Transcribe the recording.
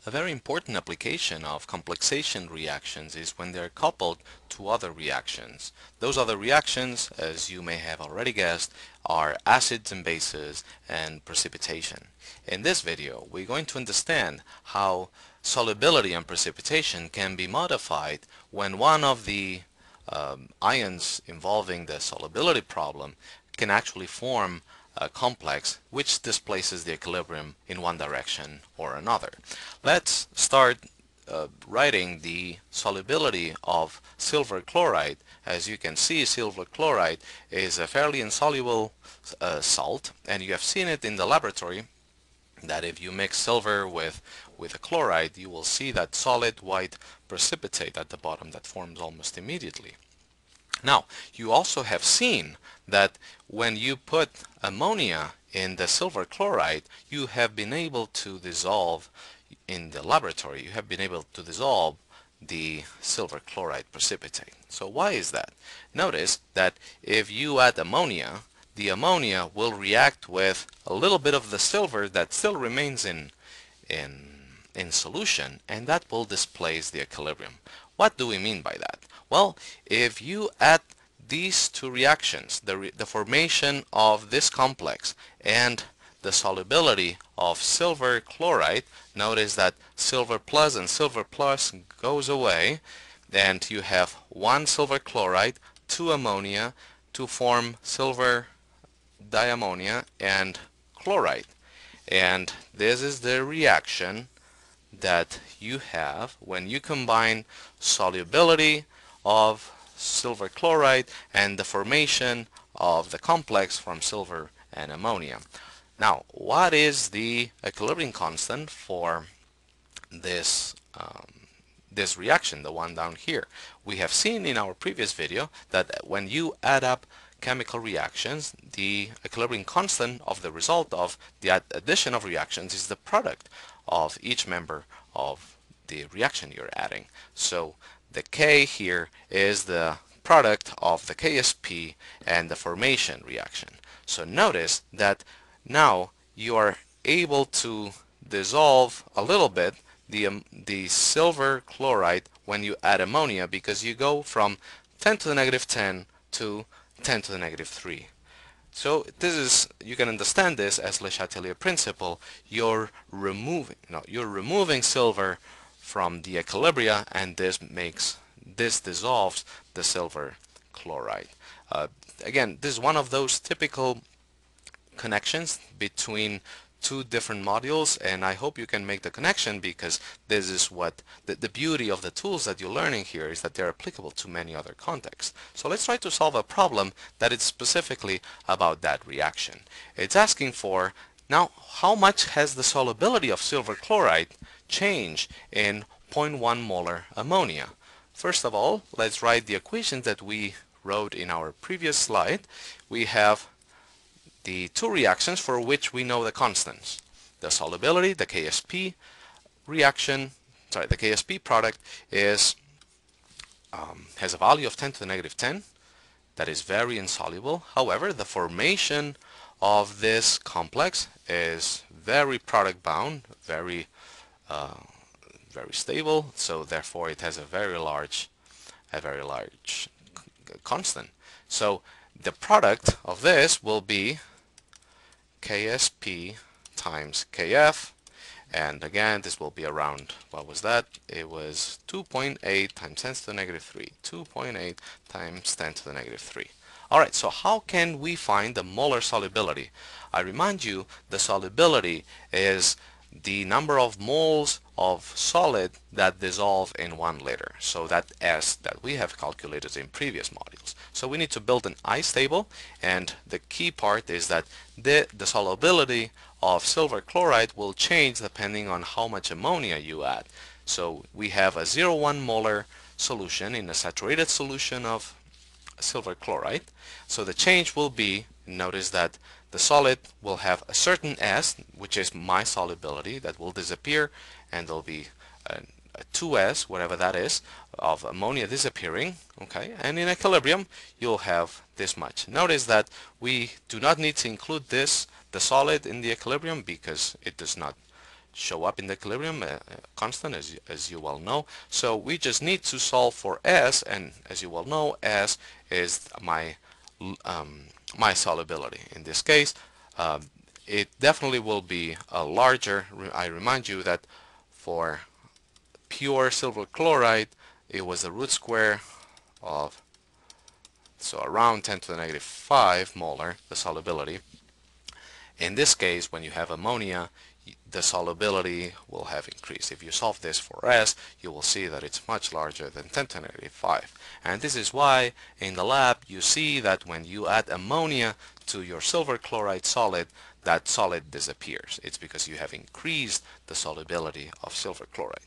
A very important application of complexation reactions is when they're coupled to other reactions. Those other reactions, as you may have already guessed, are acids and bases and precipitation. In this video, we're going to understand how solubility and precipitation can be modified when one of the ions involving the solubility problem can actually form a complex which displaces the equilibrium in one direction or another. Let's start writing the solubility of silver chloride. As you can see, silver chloride is a fairly insoluble salt, and you have seen it in the laboratory that if you mix silver with a chloride, you will see that solid white precipitate at the bottom that forms almost immediately. Now, you also have seen that when you put ammonia in the silver chloride, you have been able to dissolve, in the laboratory, you have been able to dissolve the silver chloride precipitate. So why is that? Notice that if you add ammonia, the ammonia will react with a little bit of the silver that still remains in solution, and that will displace the equilibrium. What do we mean by that? Well, if you add these two reactions, the formation of this complex and the solubility of silver chloride, notice that silver plus and silver plus goes away, and you have one silver chloride, two ammonia to form silver diammonia and chloride. And this is the reaction that you have when you combine solubility of silver chloride and the formation of the complex from silver and ammonia. Now, what is the equilibrium constant for this this reaction, the one down here? We have seen in our previous video that when you add up chemical reactions, the equilibrium constant of the result of the addition of reactions is the product of each member of the reaction you're adding. So the K here is the product of the KSP and the formation reaction. So notice that now you are able to dissolve a little bit the silver chloride when you add ammonia, because you go from 10 to the negative 10 to 10 to the negative 3. So this is, you can understand this as Le Chatelier principle. You're removing silver from the equilibria, and this dissolves the silver chloride. Again, this is one of those typical connections between two different modules, and I hope you can make the connection, because this is what the beauty of the tools that you're learning here is that they're applicable to many other contexts. So let's try to solve a problem that is specifically about that reaction. It's asking for, now, how much has the solubility of silver chloride changed in 0.1 molar ammonia? First of all, let's write the equations that we wrote in our previous slide. We have the two reactions for which we know the constants. The solubility, the KSP reaction, the KSP product is has a value of 10 to the negative 10. That is very insoluble. However, the formation of this complex is very product bound, very stable. So therefore, it has a very large constant. So the product of this will be KSP times KF, and again this will be around, what was that? It was 2.8 times 10 to the negative 3. 2.8 times 10 to the negative 3. Alright, so how can we find the molar solubility? I remind you, the solubility is the number of moles of solid that dissolve in 1 liter. So that S that we have calculated in previous modules. So we need to build an ice table, and the key part is that the solubility of silver chloride will change depending on how much ammonia you add. So we have a 0.1 molar solution in a saturated solution of silver chloride. So the change will be, notice that the solid will have a certain S, which is my solubility, that will disappear, and there'll be a 2S, whatever that is, of ammonia disappearing, okay? And in equilibrium, you'll have this much. Notice that we do not need to include the solid in the equilibrium, because it does not show up in the equilibrium constant, as you well know. So we just need to solve for S, and as you well know, S is my solubility. In this case, it definitely will be larger. I remind you that for pure silver chloride, it was the root square of, so around 10 to the negative 5 molar, the solubility. In this case, when you have ammonia, the solubility will have increased. If you solve this for S, you will see that it's much larger than 10 to the negative 5. And this is why in the lab you see that when you add ammonia to your silver chloride solid, that solid disappears. It's because you have increased the solubility of silver chloride.